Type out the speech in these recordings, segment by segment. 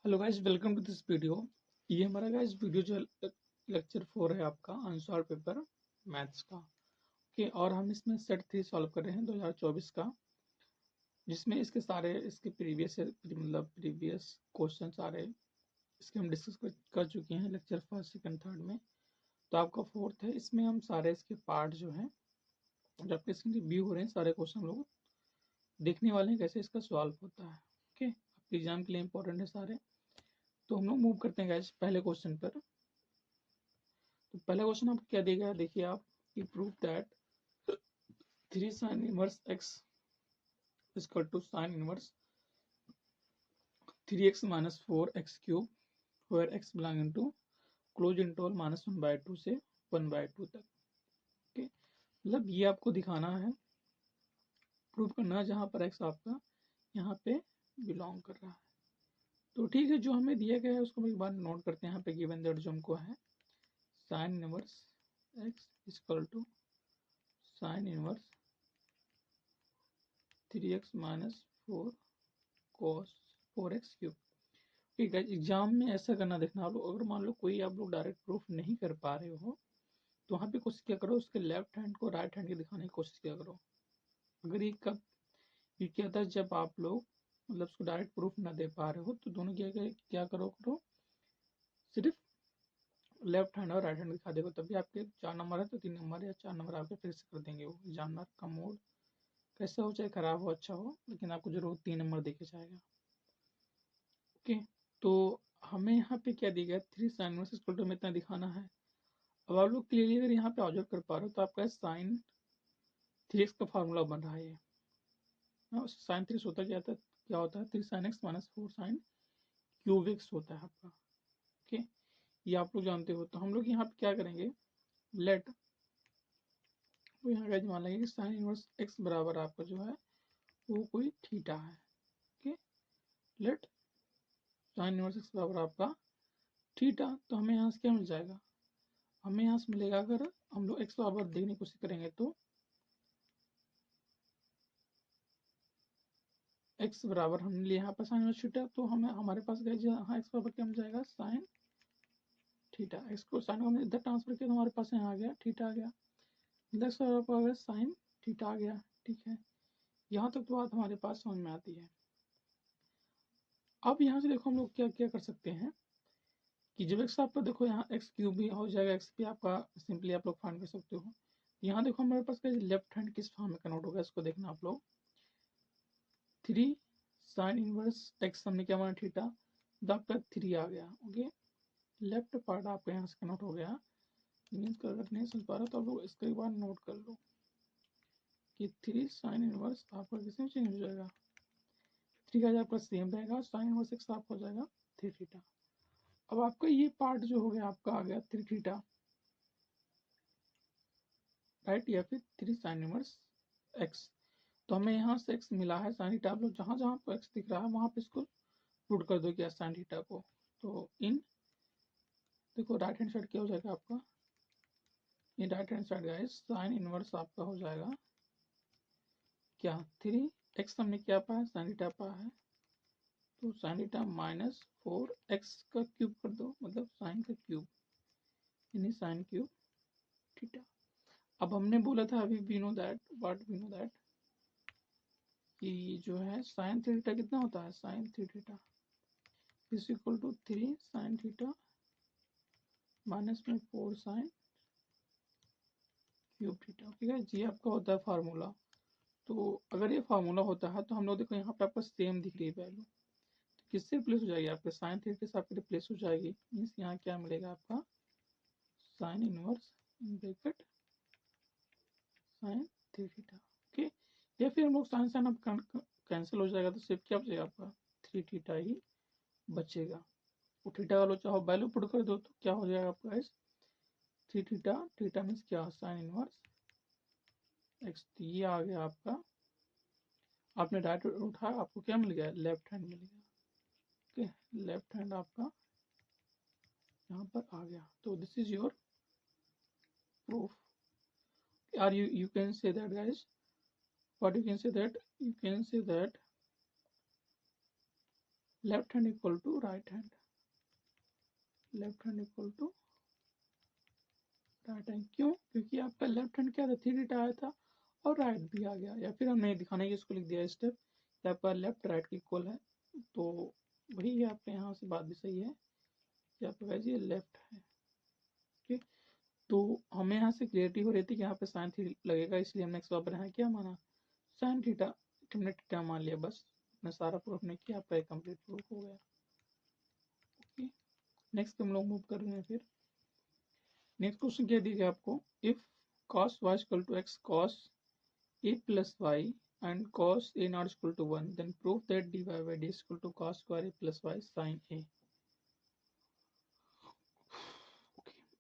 Hello guys, welcome to this video. ये हमारा guys video जो लेक्चर 4 है आपका अनसॉल्व पेपर मैथ्स का। ओके, और हम इसमें सेट 3 सॉल्व कर रहे हैं 2024 का, जिसमें इसके सारे इसके प्रीवियस क्वेश्चन सारे इसके हम डिस्कस कर चुके हैं लेक्चर फर्स्ट सेकंड थर्ड में। तो आपका फोर्थ है, इसमें हम सारे इसके पार्ट जो हैं जो आपके इसके रिव्यू हो रहे हैं, सारे क्वेश्चन हम लोग देखने वाले हैं कैसे इसका सॉल्व होता है। ओके, आपके एग्जाम के लिए इंपॉर्टेंट है सारे। तो हम लोग मूव करते हैं गाइस पहले क्वेश्चन पर। तो पहला क्वेश्चन आपको क्या दिया गया, देखिए आप कि prove that 3 sin inverse x is equal to sin inverse 3x minus 4x cube where x belonging to close interval -1/2 से 1/2 तक। ओके, मतलब ये आपको दिखाना है, प्रूव करना है जहां पर x आपका यहाँ पे बिलोंग कर रहा है। तो ठीक है, जो हमें दिया गया है उसको हम एक बार नोट करते हैं। यहाँ पे गिवन दैट जो हमको है sin inverse x is equal to sin inverse 3x minus 4 cos 4x cube. ठीक है, एग्जाम में ऐसा करना देखना आप लोग, अगर मान लो कोई आप लोग डायरेक्ट प्रूफ नहीं कर पा रहे हो तो वहाँ पे कोशिश क्या करो, उसके लेफ्ट हैंड को राइट हैंड के दिखाने की कोशिश क्या करो। अगर ये क्या था, जब आप लोग मतलब उसको डायरेक्ट प्रूफ ना दे पा रहे हो तो दोनों क्या करो सिर्फ लेफ्ट हैंड और राइट हैंड दिखा देखो, तभी आपके 4 नंबर है तो 3 नंबर या 4 नंबर आपके फिक्स कर देंगे। वो एग्जामिनर का मूड कैसा हो, चाहे खराब हो अच्छा हो, लेकिन आपको जरूर 3 नंबर देके जाएगा। ओके, तो हमें यहाँ पे क्या दिया गया, 3 sin इनवर्स इक्वल टू में इतना दिखाना है। अब आप लोग क्लियरली अगर यहाँ पे ऑब्जर्व कर पा रहे हो तो आपका साइन 3x का फार्मूला बन रहा है ये। साइन 3 होता क्या होता है 3 sin x minus 4 sin cube x होता है आपका। ओके, ये आप लोग जानते हो। तो हम लोग यहाँ पे क्या करेंगे, लेट तो यहाँ का मान लेंगे कि साइन इनवर्स x बराबर आपका जो है वो कोई थीटा है। Okay, late sine inverse x बराबर आपका थीटा। तो हमें यहाँ से क्या मिल जाएगा, हमें यहाँ से मिलेगा, अगर हम लोग x बराबर देखने की कोशिश करेंगे तो x बराबर हमने लिया यहाँ पर साइन इनवर्स थीटा, तो हमें हमारे पास गए यहाँ x बराबर क्या मिल जाएगा साइन थीटा। x को साइन को हमने इधर ट्रांसफर किया तो हमारे पास यहाँ आ गया थीटा आ गया, x बराबर साइन थीटा आ गया। ठीक है, यहाँ तक तो बात हमारे पास समझ में आती है। अब यहाँ से देखो हम लोग क्या क्या कर सकते हैं कि जब x आपका देखो यहाँ एक्स क्यूब भी हो जाएगा, x भी आपका सिंपली आप लोग फाइंड कर सकते हो। यहाँ देखो हमारे पास लेफ्ट हैंड किस फॉर्म में कन्वर्ट होगा इसको देखना आप लोग। 3 साइन इनवर्स x हमने क्या माना थीटा, तो आपका 3 आ गया। ओके, लेफ्ट पार्ट आपका यहाँ से कन्वर्ट हो गया। मीन्स का अगर नहीं समझ पा रहा तो आप लोग इसका एक बार नोट कर लो कि 3 साइन इनवर्स आपका किसमें चेंज हो जाएगा, 3 का आपका सेम रहेगा, साइन इनवर्स x आपका हो जाएगा 3 थीटा। अब आपका ये पार्ट जो हो गया आपका आ गया 3 थीटा, राइट, या फिर 3 साइन इनवर्स x। तो हमें यहाँ से x मिला है साइन थीटा, आप लोग जहाँ जहाँ पर x दिख रहा है वहाँ पे इसको पुट कर दो क्या साइन थीटा को। तो इन देखो राइट हैंड साइड क्या हो जाएगा आपका, in right hand side guys sine inverse आपका हो जाएगा क्या 3 x हमने क्या पाया साइन थीटा पाया है, तो साइन थीटा माइनस 4 x का क्यूब कर दो, मतलब साइन का क्यूब यानी साइन क्यूब थीटा। अब हमने बोला था अभी we know that what we know that कि जो है साइन थीटा कितना होता है, sine theta is equal to 3 sine theta minus में 4 साइन क्यूब थीटा। ठीक है जी, आपका होता है फार्मूला। तो अगर ये फार्मूला होता है तो हम लोग देखो यहाँ पे आपका सेम दिख रही है वैल्यू, तो किससे रिप्लेस हो जाएगी, आपके साइन थीटा से आपकी रिप्लेस हो जाएगी। मीन्स यहाँ क्या मिलेगा आपका sine inverse bracket sine theta. Okay, या फिर हम लोग साइन साइन अब कैंसिल हो जाएगा तो सिर्फ क्या बचेगा आपका 3 थीटा ही बचेगा। वो थीटा का लो चाहो वैल्यू पुट कर दो तो क्या हो जाएगा आपका इस 3 थीटा, थीटा मीन्स क्या साइन इनवर्स एक्स। ये आ गया आपका, आपने राइट उठाया आपको क्या मिल गया, लेफ्ट हैंड मिल गया। ओके, लेफ्ट हैंड आपका यहाँ पर आ गया। तो this is your proof. Are you can say that guys, what you can say that, you can say that left hand equal to right hand, left hand equal to right hand. क्यों? क्योंकि आपका left hand क्या था, 3θ आया था और right भी आ गया, या फिर हमने दिखाने के इसको लिख दिया स्टेप कि आपका लेफ्ट राइट के इक्वल है। तो वही है, आपके यहाँ से बात भी सही है कि आपका गाइस ये लेफ्ट है। ठीक, तो हमें यहाँ से क्लियरिटी हो रही थी कि यहाँ पे साइन थी लगेगा, इसलिए हमने एक्स बराबर यहाँ क्या माना, साइन थीटा, हमने थीटा मान लिया, बस अपना सारा प्रूफ नहीं किया, आपका एक कंप्लीट प्रूफ हो गया। ओके, नेक्स्ट हम लोग मूव कर रहे हैं। फिर नेक्स्ट क्वेश्चन क्या दी गया आपको, if cos y equal to x cos a plus y and cos a not equal to 1, then prove that dy by dx equal to cos square a plus y sin a।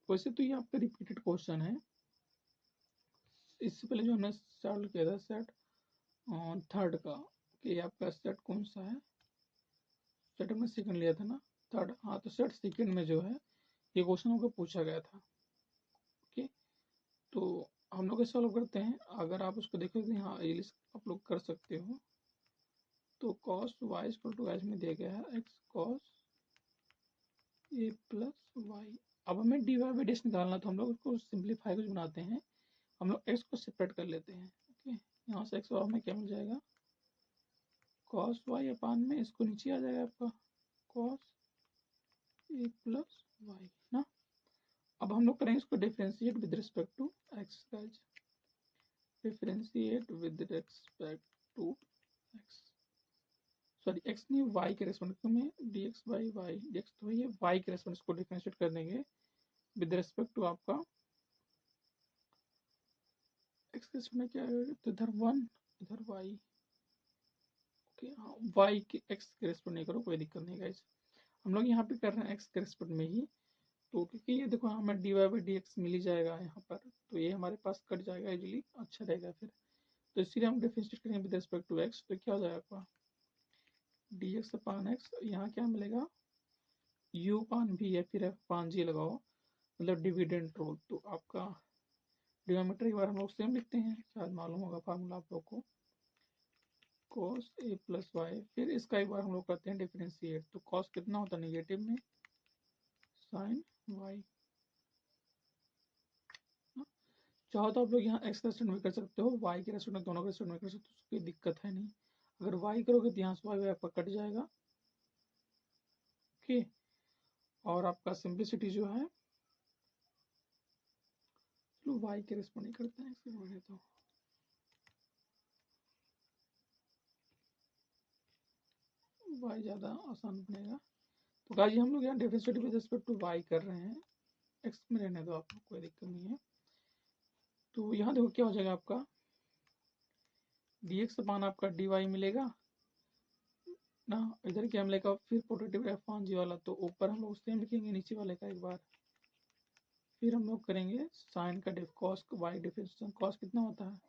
वैसे तो ये आपका repeated question है, इससे पहले जो हमने solve किया था सेट थर्ड का, कि आपका सेट कौन सा है, सेट में सेकंड लिया था ना, थर्ड, हाँ, तो सेट सेकंड में जो है ये क्वेश्चन आपको पूछा गया था। ओके, तो हम लोग सॉल्व करते हैं। अगर आप उसको देखोगे, हाँ ये लिस्ट आप लोग कर सकते हो। तो cos y इक्वल टू में दिया गया है x cos a plus y. अब हमें डी वाई बाई डी निकालना, तो हम लोग उसको सिंप्लीफाई कुछ बनाते हैं, हम लोग x को सेपरेट कर लेते हैं। ओके, यहाँ से x और हमें क्या मिल जाएगा, cos y अपान में इसको नीचे आ जाएगा आपका cos a प्लस वाई ना। अब हम लोग करेंगे इसको differentiate with respect to x, guys differentiate with respect to x, sorry x नहीं y के रेस्पेक्ट में, dx बाई वाई, dx तो ये y के रेस्पेक्ट इसको डिफरेंशिएट कर देंगे विद रिस्पेक्ट टू आपका x के रेस्पेक्ट में क्या है, तो इधर 1 इधर y। ओके, हाँ y के x के रेस्पेक्ट नहीं करो, कोई दिक्कत नहीं गाइस, हम लोग यहाँ पे कर रहे हैं x के रेस्पेक्ट में ही। तो क्योंकि ये देखो हमें dy बाई dx मिल ही जाएगा यहाँ पर, तो ये हमारे पास कट जाएगा इजीली, अच्छा रहेगा फिर। तो इसीलिए हम डिफरेंशिएट करेंगे विद रिस्पेक्ट टू x, तो क्या हो जाएगा आपका dx अपान x, यहाँ क्या मिलेगा u अपान v या फिर f अपान g लगाओ, मतलब डिविडेंड रूल। तो आपका डिनोमिनेटर एक बार हम लोग सेम लिखते हैं, शायद मालूम होगा फार्मूला आप लोग को, cos a प्लस वाई, फिर इसका एक बार हम लोग करते हैं डिफरेंशिएट। तो cos कितना होता है नेगेटिव में, sin y। चाहो तो आप लोग यहाँ x का रेस्पेक्ट में कर सकते हो, y के रेस्पेक्ट में, दोनों के रेस्पेक्ट में कर सकते हो, कोई दिक्कत है नहीं। अगर y करोगे तो यहाँ से y आपका कट जाएगा। ओके, और आपका सिंप्लिसिटी जो है, चलो y के रेस्पेक्ट नहीं करते हैं, इसके बने तो y ज़्यादा आसान बनेगा। तो गाइस हम लोग यहाँ differentiate with respect to y कर रहे हैं, x में रहने दो आपको, कोई दिक्कत नहीं है। तो यहाँ देखो क्या हो जाएगा आपका dx अपान आपका dy मिलेगा ना, इधर क्या मिलेगा फिर पोटेटिव f अपान g वाला, तो ऊपर हम लोग सेम लिखेंगे नीचे वाले का एक बार, फिर हम लोग करेंगे साइन का कॉस वाई डिफरेंस, कॉस कितना होता है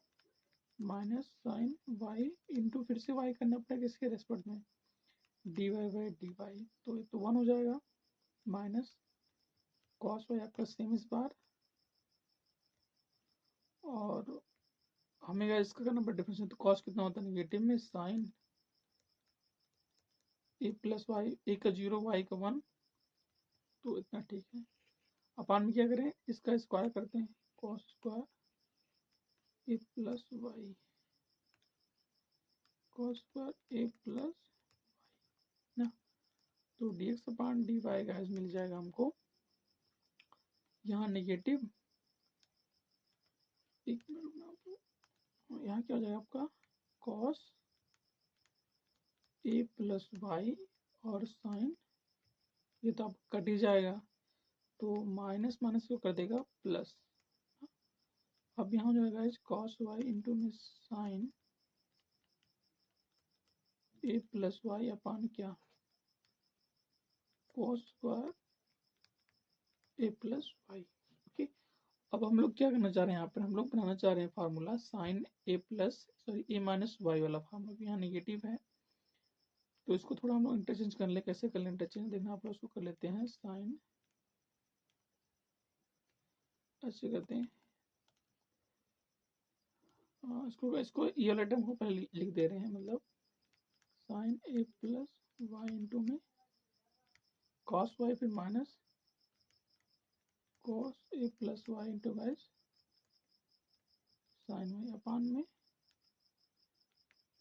माइनस साइन वाई इंटू, फिर से वाई करना पड़ेगा इसके रेस्पेक्ट में, d y by d y, तो ये तो 1 हो जाएगा, माइनस कॉस वाई आपका सेम इस बार, और हमें इसका करना पड़ेगा डिफरेंस, तो कॉस कितना होता है नेगेटिव में साइन ए प्लस वाई, ए का 0 वाई का 1, तो इतना ठीक है। अपान में क्या करें, इसका स्क्वायर करते हैं, cos square a plus Y, cos square a plus ना, तो dx अपान dy गाइस मिल जाएगा हमको यहाँ नेगेटिव, एक मिनट रुकना आपको, यहाँ क्या हो जाएगा आपका cos a प्लस वाई और साइन, ये तो आप कट ही जाएगा, तो माइनस माइनस को कर देगा प्लस। अब यहाँ हो जाएगा cos y इंटू में sine a plus y upon क्या cos square a plus y. Okay, अब हम लोग क्या करना चाह रहे हैं, यहाँ पर हम लोग बनाना चाह रहे हैं formula sign a plus sorry A minus Y वाला फार्मूला, यहाँ नेगेटिव है, तो इसको थोड़ा हम लोग इंटरचेंज कर ले, कैसे कर ले इंटरचेंज देखना, आप लोग उसको कर लेते हैं साइन, ऐसे करते हैं, इसको इसको ये वाला टर्म को पहले लिख दे रहे हैं, मतलब sine a plus y into में cos y, फिर minus cos a plus y into guys sine y upon में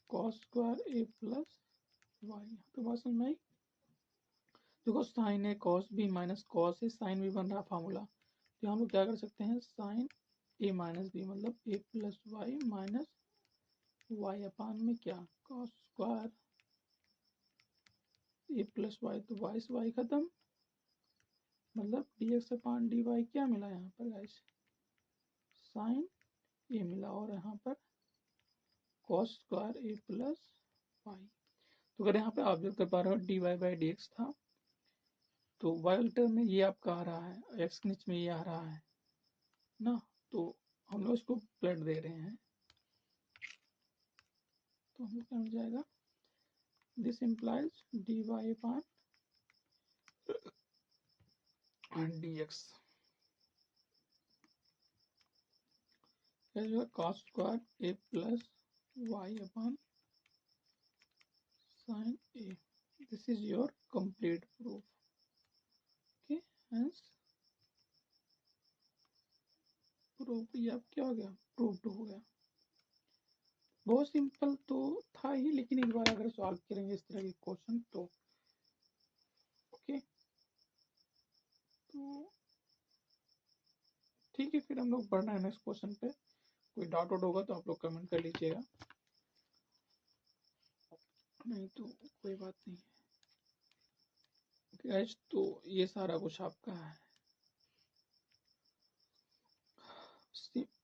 cos square a plus y. यहाँ पे बात समझ में आई? देखो sine a cos b minus cos a sine b बन रहा फार्मूला, तो हम लोग क्या कर सकते हैं, साइन ए माइनस बी मतलब ए प्लस वाई माइनस वाई अपान में क्या cos square a plus y, तो वाई से वाई खत्म, मतलब D x upon D Y क्या मिला यहाँ पर गाइस, साइन ए मिला, और यहाँ पर cos square a plus y. तो अगर यहाँ पे ऑब्जर्व कर पा रहे हो d y by d x था, तो वाई टर्म में ये आपका आ रहा है, एक्स के नीचे में ये आ रहा है ना, तो हम लोग इसको प्लट दे रहे हैं, तो हम लोग क्या मिल जाएगा, this implies d y upon d x cos square a plus y upon sine a. This is your complete proof. Okay, hence proof, ये अब क्या हो गया, प्रूव्ड हो गया। बहुत सिंपल तो था ही, लेकिन एक बार अगर सॉल्व करेंगे इस तरह के क्वेश्चन तो ओके, तो ठीक है, फिर हम लोग बढ़ रहे हैं नेक्स्ट क्वेश्चन पे। कोई डाउट वाउट होगा तो आप लोग कमेंट कर लीजिएगा, नहीं तो कोई बात नहीं है गाइस। तो ये सारा कुछ आपका है।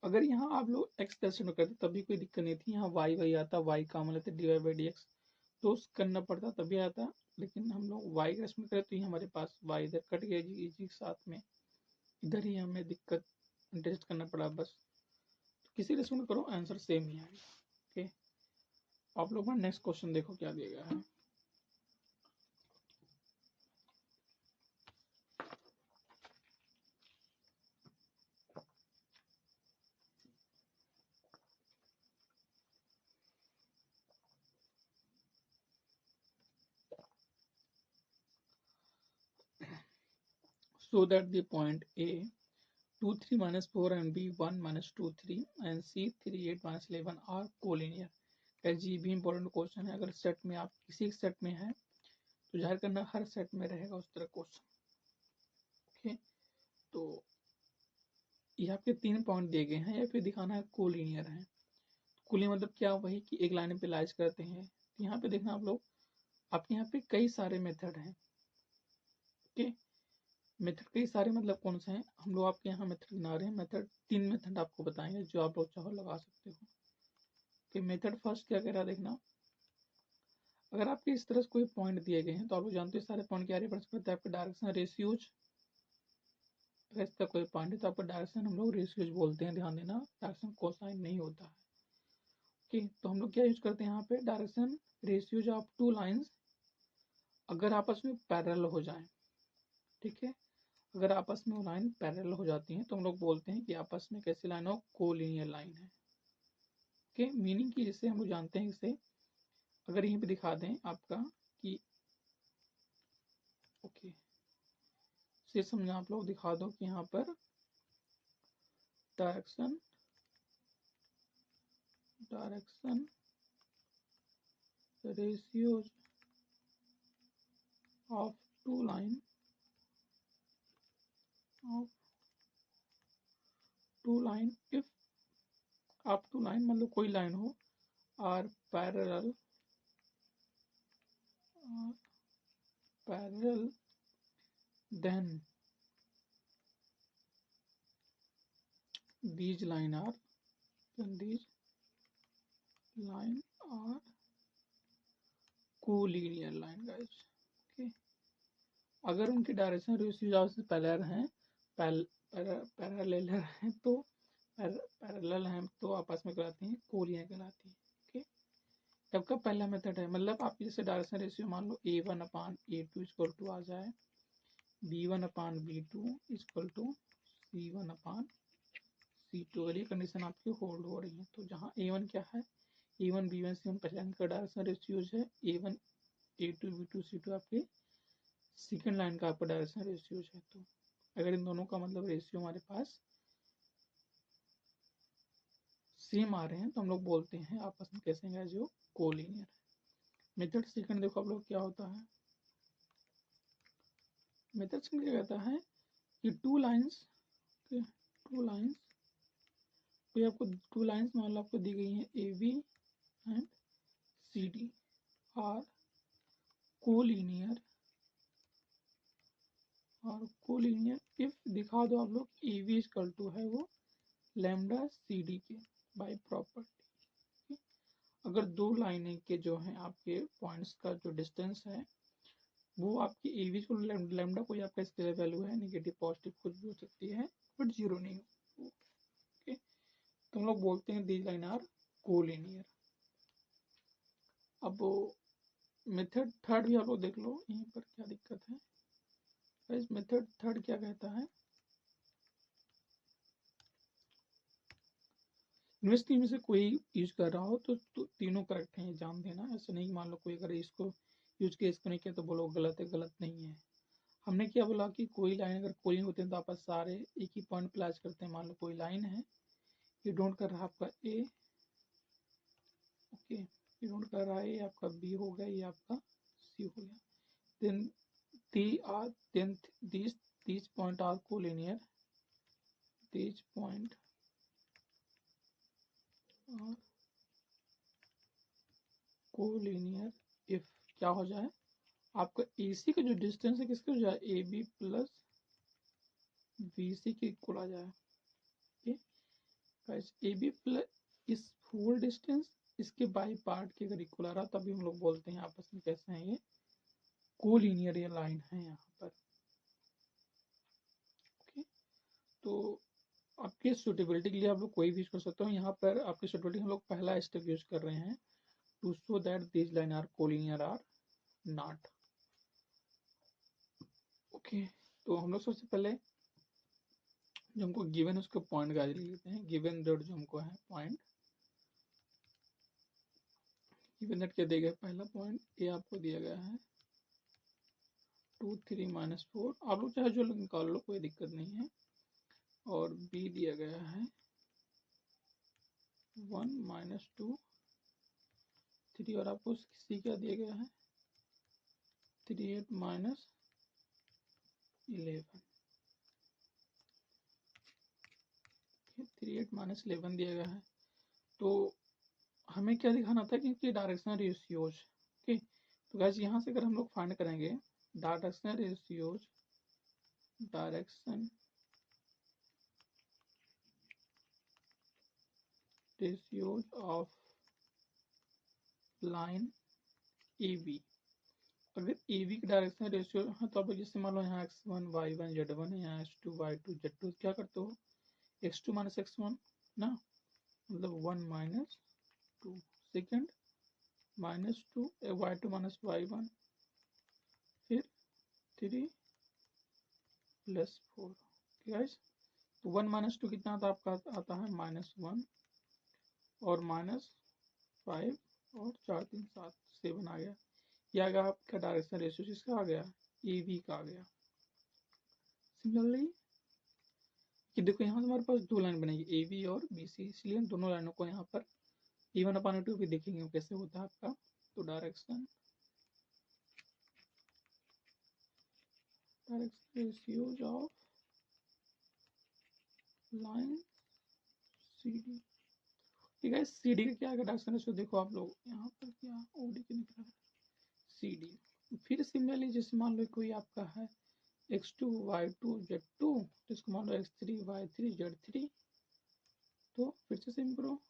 अगर यहाँ आप लोग एक्स दर्शन करते तब भी कोई दिक्कत नहीं थी, यहाँ वाई वाई आता, वाई कॉमन लेते, d y by d x तो करना पड़ता तभी आता, लेकिन हम लोग वाई का रेस्पेक्ट करें तो ये हमारे पास वाई इधर कट गया जी के साथ में, इधर ही हमें दिक्कत एडजस्ट करना पड़ा बस। तो किसी रेस्पेक्ट करो आंसर सेम ही आएगा। ओके, आप लोग नेक्स्ट क्वेश्चन देखो क्या दिया गया है। So that the point A 2 3 minus 4 and B 1 minus 2 3 and C 3 8 minus 11 are collinear। जी भी इंपॉर्टेंट क्वेश्चन है, अगर सेट में आप किसी सेट में है तो जाहिर करना हर सेट में रहेगा उस तरह क्वेश्चन। ओके, तो ये आपके 3 पॉइंट दिए गए हैं या फिर दिखाना है कोलिनियर है। कोलिनियर मतलब क्या, वही कि एक लाइन पे लाइज करते हैं। यहाँ पे देखना आप लोग, आपके यहाँ पे कई सारे मेथड हैं। ओके, मेथड कई सारे मतलब कौन से हैं, हम लोग आपके यहाँ मेथड बना रहे हैं। मेथड 3 मेथड आपको बताएंगे जो आप लोग चाहो लगा सकते हो। कि मेथड फर्स्ट क्या कह रहा है देखना, अगर आपके इस तरह से कोई पॉइंट दिए गए हैं तो आप लोग जानते हैं सारे पॉइंट क्या रेफरेंस करते हैं, आपके डायरेक्शन रेशियोज। अगर इस तरह कोई पॉइंट है तो आपका डायरेक्शन हम लोग रेशियोज बोलते हैं, ध्यान देना, डायरेक्शन कोसाइन नहीं होता है। ओके, तो हम लोग क्या यूज करते हैं यहाँ पे, direction ratios of two lines अगर आपस में पैरेलल हो जाए। ठीक है, अगर आपस में वो लाइन पैरेलल हो जाती हैं तो हम लोग बोलते हैं कि आपस में कैसी लाइन हो, कोलिनियर लाइन है। ओके, मीनिंग की जिससे हम लोग जानते हैं इसे, अगर यहीं पे दिखा दें आपका कि ओके से समझा, आप लोग दिखा दो कि यहाँ पर direction ratios of two line if आप टू लाइन मतलब कोई लाइन हो are parallel then these line are collinear line guys. Okay, अगर उनके डायरेक्शन रेशियो से पैरेलल हैं तो पैरेलल हैं तो आपस में कहलाती हैं कोलिनियर कहलाती है। ओके, तब का पहला मेथड है, मतलब आप जैसे डायरेक्शन रेशियो मान लो A1 upon A2 equal to आ जाए B1 upon B2 equal to C1 upon C2, अगर ये कंडीशन आपकी होल्ड हो रही है तो जहाँ A1 क्या है, A1 B1 C1 पहले का डायरेक्शन रेशियोज है, A1 A2 B2 C2 आपके सेकेंड लाइन का आपका डायरेक्शन रेशियोज है। तो अगर इन दोनों का मतलब रेशियो हमारे पास सेम आ रहे हैं तो हम लोग बोलते हैं आपस में कैसे हैं जो कोलिनियर है। मेथड सेकंड देखो आप लोग क्या होता है। मेथड सेकंड क्या कहता है कि टू लाइंस कोई आपको टू लाइंस मान लो आपको दी गई हैं AB and CD are collinear if दिखा दो आप लोग AB इक्वल टू है वो लैम्डा CD के बाय प्रॉपर्टी। अगर दो लाइनें के जो है आपके पॉइंट्स का जो डिस्टेंस है वो आपकी AB को लैम्डा कोई आपका स्केलर वैल्यू है, नेगेटिव पॉजिटिव कुछ भी हो सकती है बट जीरो नहीं हो। ओके, तो हम लोग बोलते हैं दीज लाइन आर कोलिनियर। अब मेथड थर्ड भी आप लोग देख लो यहीं पर क्या दिक्कत है। इस मेथड थर्ड क्या कहता है, इनमें तीन में से कोई यूज कर रहा हो तो तीनों करेक्ट है, जान देना। ऐसा नहीं मान लो कोई अगर इसको यूज किया इसको नहीं किया तो बोलो गलत है, गलत नहीं है। हमने क्या बोला कि कोई लाइन अगर कोई होते हैं तो आपस सारे एक ही पॉइंट पे इलाज करते हैं। मान लो कोई लाइन है, ये डोंट कर रहा आपका ए, ओके, ये डोंट कर रहा है, ये आपका बी हो गया, ये आपका सी हो गया। Then these point are collinear, these point are collinear if क्या हो जाए आपका AC का जो डिस्टेंस है किसके हो जाए AB प्लस BC के इक्वल आ जाए। गाइस AB प्लस इस होल डिस्टेंस इसके बाई पार्ट के अगर इक्वल आ रहा तभी हम लोग बोलते हैं आपस में कैसे हैं ये कोलिनियर ये लाइन है यहाँ पर। ओके, तो आपके सुटेबिलिटी के लिए आप लोग कोई भी यूज कर सकते हो। यहाँ पर आपकी सुटेबिलिटी हम लोग पहला स्टेप यूज कर रहे हैं to show that this line are collinear or not. Okay, तो हम लोग सबसे पहले जो हमको गिवन उसके पॉइंट का लेते हैं। गिवन दैट जो हमको है पॉइंट, गिवन दैट क्या दिया गया, पहला पॉइंट ए आपको दिया गया है 2 3 -4, आप लोग चाहे जो निकाल लो कोई दिक्कत नहीं है। और बी दिया गया है 1 -2 3, और आपको सी क्या दिया गया है 3 8 -11। 3 8 -11 दिया गया है। तो हमें क्या दिखाना था कि इनकी डायरेक्शनल रेशियोज। ओके, तो गाइस यहाँ से अगर हम लोग फाइंड करेंगे directional ratios of line AB, अगर AB की डायरेक्शनल रेशियो है तो आप जैसे मान लो यहाँ x1 y1 z1 है, यहाँ x2 y2 z2, क्या करते हो x2 - x1 ना, मतलब 1 - 2, सेकेंड -2 y2 - y1, फिर 3 + 4। गाइस तो 1 - 2 कितना आता है आपका, आता है -1 और -5 और 4 3 7 7 आ गया। ये आ गया आपका डायरेक्शनल रेशियो, किसका आ गया AB का आ गया। सिमिलरली कि देखो यहाँ से हमारे पास दो लाइन बनेगी AB और BC, इसलिए हम दोनों लाइनों को यहाँ पर E1/2 भी देखेंगे कैसे होता है आपका। तो direction ratios of line CD। ठीक है, CD का क्या डायरेक्शन रेशियो देखो आप लोग यहाँ पर क्या OD के निकला है CD। फिर सिमिलरली जैसे मान लो कोई आपका है x2 y2 z2, तो इसको मान लो x3 y3 z3, तो फिर से सेम करो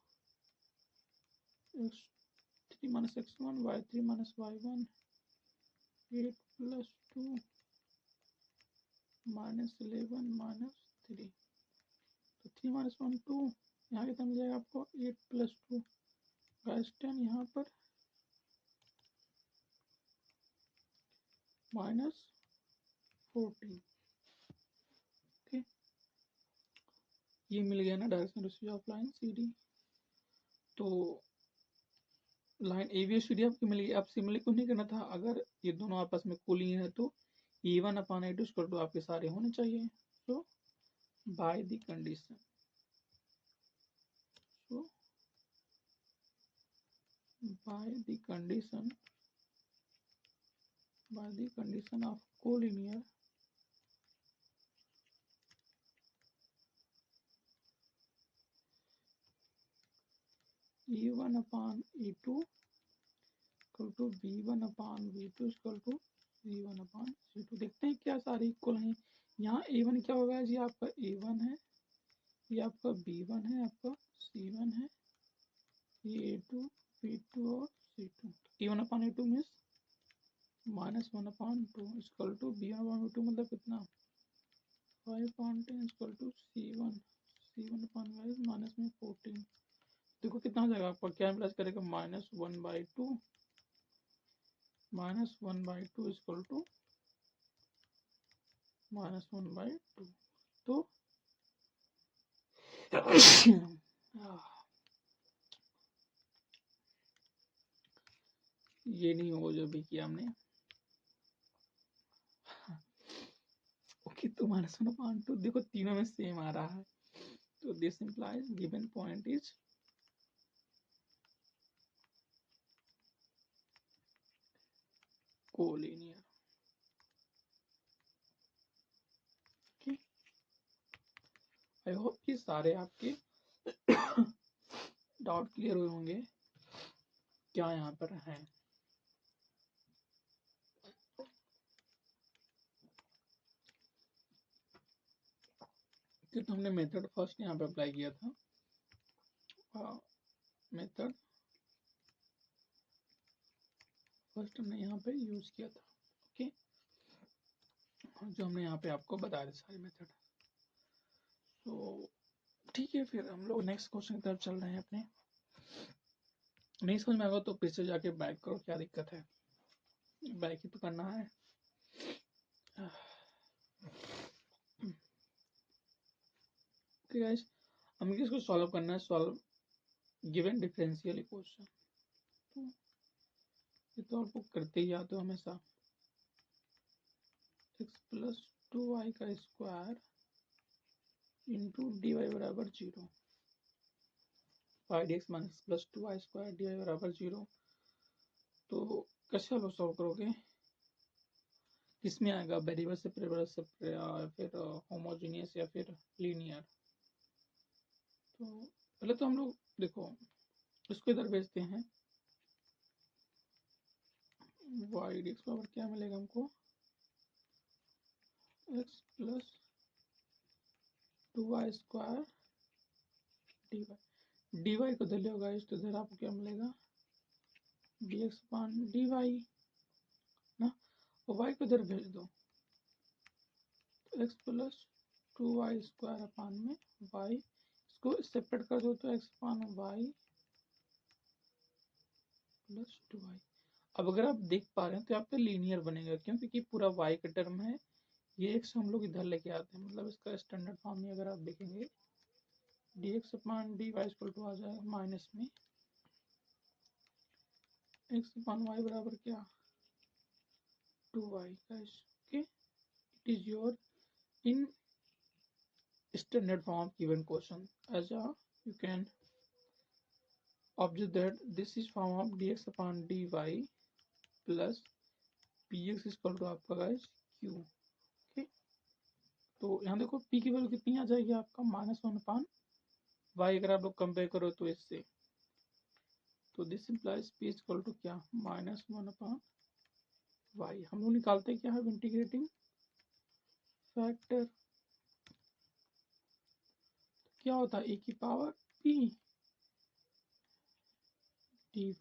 x3 - x1 y3 - y1 8 + 2 -11 -3, तो 3 - 1 2, यहाँ कितना मिल जाएगा आपको 8 + 2 गाइस 10, यहाँ पर -14। ओके, ये मिल गया ना direction ratio of line CD। तो line a b c d आपकी मिल गई। अब सिमिलर क्यों नहीं करना था? अगर ये दोनों आपस में कोलिनियर है तो E1 upon E2 equal to आपके सारे होने चाहिए। तो by the condition, so by the condition of collinear E1 upon E2 equal to V1 upon V2 equal to C1 upon C2। देखते हैं क्या सारे इक्वल हैं। यहाँ A1 क्या होगा जी? आपका A1 है, ये आपका B1 है, आपका C1 है, ये A2 B2 और C2। E1 upon E2 means -1 upon 2 equal to B1 upon B2 मतलब कितना? 5 upon 10 equal to C1 upon minus में 14। देखो कितना हो जाएगा आपका, क्या प्लस करेगा? -1/2 इक्वल टू -1/2। तो ये नहीं होगा जो भी किया हमने। ओके, तो -1/2 देखो तीनों में सेम आ रहा है, तो this implies given point is collinear. Okay, I hope कि सारे आपके डाउट क्लियर हुए होंगे क्या यहाँ पर है। तो हमने मेथड फर्स्ट यहाँ पे अप्लाई किया था, मेथड फर्स्ट हमने यहाँ पे यूज किया था। ओके, जो हमने यहाँ पे आपको बताया था सारे मेथड। तो ठीक है, फिर हम लोग नेक्स्ट क्वेश्चन की तरफ चल रहे हैं अपने। नहीं समझ में आएगा तो फिर से जाके बैक करो, क्या दिक्कत है, बैक ही तो करना है। ओके गाइस, हमें किसको सॉल्व करना है? Solve given differential equation. तो ये तो आप लोग करते ही आते हो हमेशा। x प्लस 2y का स्क्वायर इंटू डी वाई बराबर 0, 5dx minus plus 2y square d y बराबर 0। तो कैसे आप लोग सॉल्व करोगे? किसमें आएगा? वेरिएबल से फिर होमोजीनियस या फिर लीनियर? तो पहले तो हम लोग देखो इसको इधर भेजते हैं। वाई डी एक्स बराबर क्या मिलेगा हमको? X plus 2y square d y. D y को इधर ले होगा तो इधर आपको क्या मिलेगा? D x upon d y ना, और वाई को इधर भेज दो। X plus 2y square upon में वाई, इसको सेपरेट कर दो तो x upon Y plus 2y। अब अगर आप देख पा रहे हैं तो यहाँ पे लीनियर बनेगा, क्यों? क्योंकि पूरा y का टर्म है, ये एक्स हम लोग इधर लेके आते हैं, मतलब इसका स्टैंडर्ड फॉर्म में अगर आप देखेंगे D x upon D y equal to आ जाएगा माइनस में एक्स अपान वाई बराबर क्या? 2y। Okay, it is your in standard form given question, as you can observe that this is form of dx upon dy plus px is equal to आपका guys q। Okay, तो यहाँ देखो p की value कितनी आ जाएगी आपका? -1 upon y। अगर आप लोग कंपेयर करो तो इससे, तो this implies p is equal to क्या? -1 अपान y। हम लोग निकालते क्या है? Integrating factor. क्या होता है? e की पावर p dy।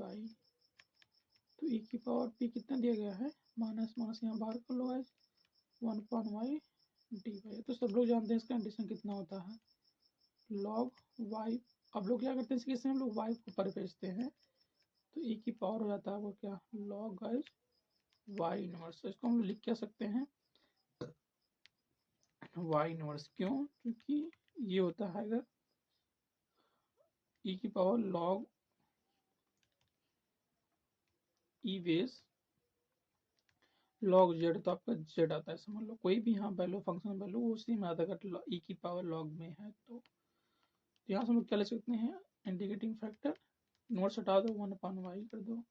तो e की पावर p कितना दिया गया है? माइनस माइनस यहाँ बाहर कर लो गाइस, 1/y dy। तो सब लोग जानते हैं इसका कंडीशन कितना होता है? log y। अब लोग क्या करते हैं इस केस में? हम लोग y को ऊपर भेजते हैं, तो e की पावर हो जाता है वो क्या? log guys y inverse. इसको हम लोग लिख क्या सकते हैं? y inverse. क्यों? क्योंकि ये होता है अगर e की पावर log ई बेस log z, तो आपका z आता है, समझ लो कोई भी यहाँ वैल्यू फंक्शन वैल्यू उसी में आता है अगर e की पावर log में है तो यहाँ से हम लोग क्या ले सकते हैं, इंटीग्रेटिंग फैक्टर नोट्स हटा दो 1/y कर दो,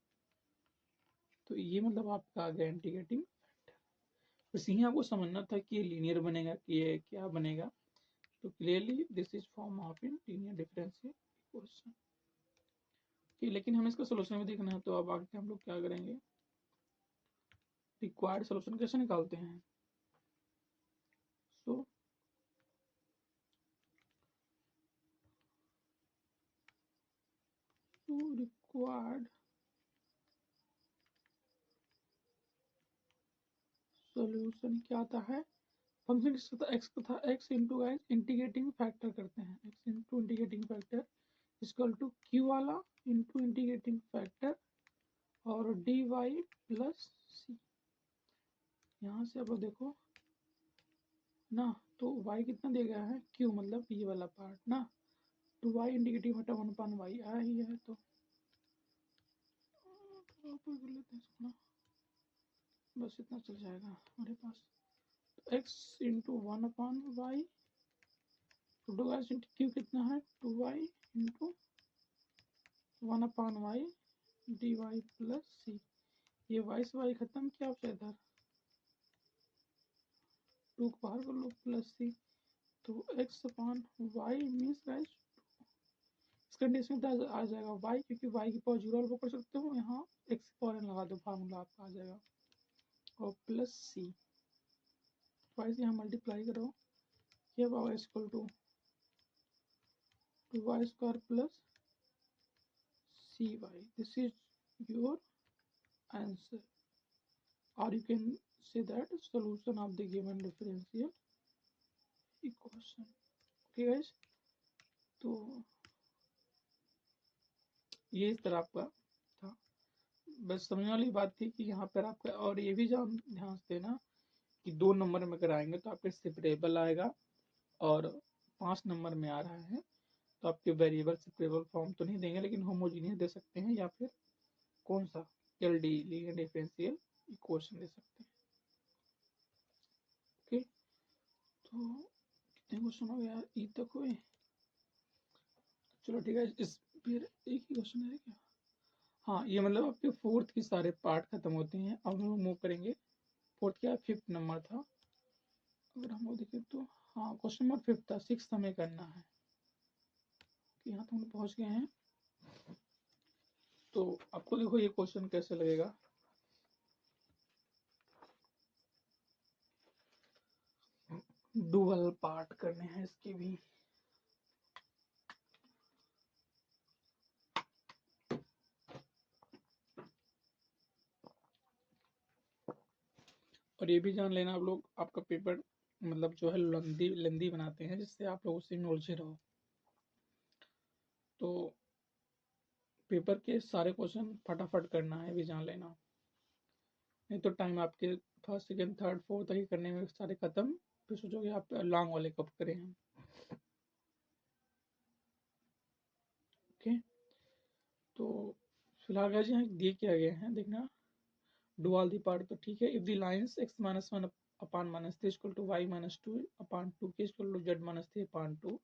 तो ये मतलब आपका आ गया इंटीग्रेटिंग फैक्टर। बस यही आपको समझना था कि ये लीनियर बनेगा कि ये क्या बनेगा, तो clearly this is form of in linear differential equation. लेकिन हमें इसका सोल्यूशन भी देखना है, तो अब आगे हम लोग क्या करेंगे, रिक्वायर्ड सोल्यूशन कैसे निकालते हैं। सो रिक्वायर्ड सोल्यूशन क्या आता है, फंक्शन किसका था, एक्स का था, x into guys integrating factor करते हैं, x into integrating factor equal to q वाला इंटू इंटीग्रेटिंग फैक्टर और डी वाई प्लस सी। यहाँ से आप लोग देखो ना, तो y कितना दिया गया है, q मतलब ये वाला पार्ट ना, तो y इंडिकेटिव हटा 1/y आया ही है, तो कर लेते हैं इसको ना, बस इतना चल जाएगा हमारे पास, तो x इंटू 1/y, तो दो x इंटू क्यू कितना है 2y into 1/y dy plus सी, ये y से y खत्म किया आपसे इधर 2 को बाहर कर लो प्लस सी, तो x/y मीन्स गाइस इस कंडीशन में आ जाएगा y, क्योंकि y की पावर 0 आप कर सकते हो, यहाँ x की पावर n लगा दो, फार्मूला आपका आ जाएगा, और प्लस सी, y से यहाँ मल्टीप्लाई करो, ये power equal to 2y² plus cy, this is your answer, और you can say that solution of the given differential equation. Okay guys, तो ये इस तरह आपका था, बस समझने वाली बात थी कि यहाँ पर आपका, और ये भी ध्यान से देना कि 2 नंबर में कराएंगे तो आपके सेपरेबल आएगा, और 5 नंबर में आ रहा है तो आपके वेरिएबल सेपरेबल फॉर्म तो नहीं देंगे, लेकिन होमोजीनियस दे सकते हैं, या फिर कौन सा LD लीनियर डिफरेंशियल इक्वेशन दे सकते हैं। ओके, तो कितने क्वेश्चन हो गया, ई तक हुए, चलो ठीक है, इस फिर एक ही क्वेश्चन है क्या, हाँ ये मतलब आपके 4th के सारे पार्ट खत्म होते हैं, अब हम लोग मूव करेंगे 4th क्या 5th नंबर था, अगर हम लोग देखें तो हाँ क्वेश्चन नंबर 5 था, 6th हमें करना है, यहाँ तो हम पहुँच गए हैं, तो आपको देखो ये क्वेश्चन कैसे लगेगा, डुअल पार्ट करने हैं इसके भी, और ये भी जान लेना आप लोग, आपका पेपर मतलब जो है लेंदी बनाते हैं, जिससे आप लोग उसी में उलझे रहो, तो पेपर के सारे क्वेश्चन फटाफट करना है, भी जान लेना, नहीं तो टाइम आपके फर्स्ट सेकेंड थर्ड फोर्थ तक ही करने में सारे खत्म, फिर सोचोगे आप लॉन्ग वाले कब करें हम। ओके, तो फिलहाल गाइस यहाँ दिए क्या गए हैं देखना, डुअल दी पार्ट तो ठीक है, if the lines x-1 upon -3 equal to y-2 upon 2k equal to z-3 upon 2,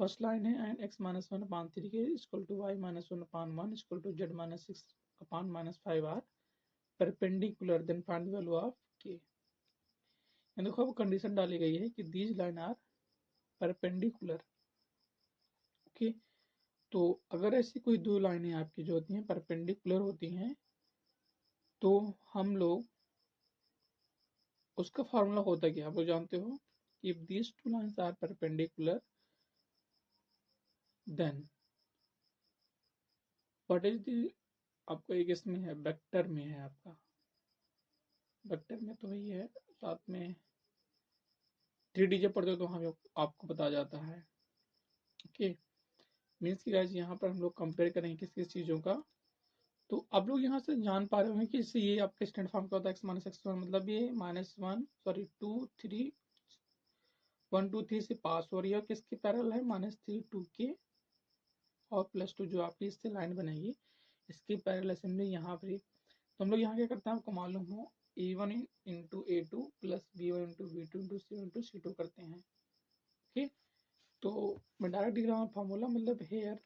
first line है, and x-1 upon 3k equal to y-1 upon 1 equal to z-6 upon -5 are perpendicular, then find the value of k। देखो अब condition डाली गई है कि these line are perpendicular. Okay, तो अगर ऐसी कोई दो लाइनें आपकी जो होती हैं परपेंडिकुलर होती हैं, तो हम लोग उसका फार्मूला होता क्या आप लोग जानते हो, if these two lines are perpendicular then what is the, आपको एक इसमें है वेक्टर में है, आपका वेक्टर में तो वही है, साथ में 3D जब पढ़ते हो तो हमें आपको पता जाता है। ओके, मीन्स की गाइस यहाँ पर हम लोग कंपेयर करेंगे किस किस चीज़ों का, तो आप लोग यहाँ से जान पा रहे होंगे कि इससे ये आपका स्टैंडर्ड फॉर्म क्या होता है, x-x1 मतलब ये -1 2 3 से पास हो रही है, किसके पैरेलल है -3 2 के और +2 जो आपकी इससे लाइन बनेगी, इसकी पैरेलल असेंबली यहाँ पर ही। तो हम लोग यहाँ क्या करते हैं, आपको मालूम हो A1 into A2 plus B1 into B2 into C1 into C2 करते हैं। ओके, तो मैं डायरेक्ट लिख रहा हूँ फॉर्मूला, मतलब here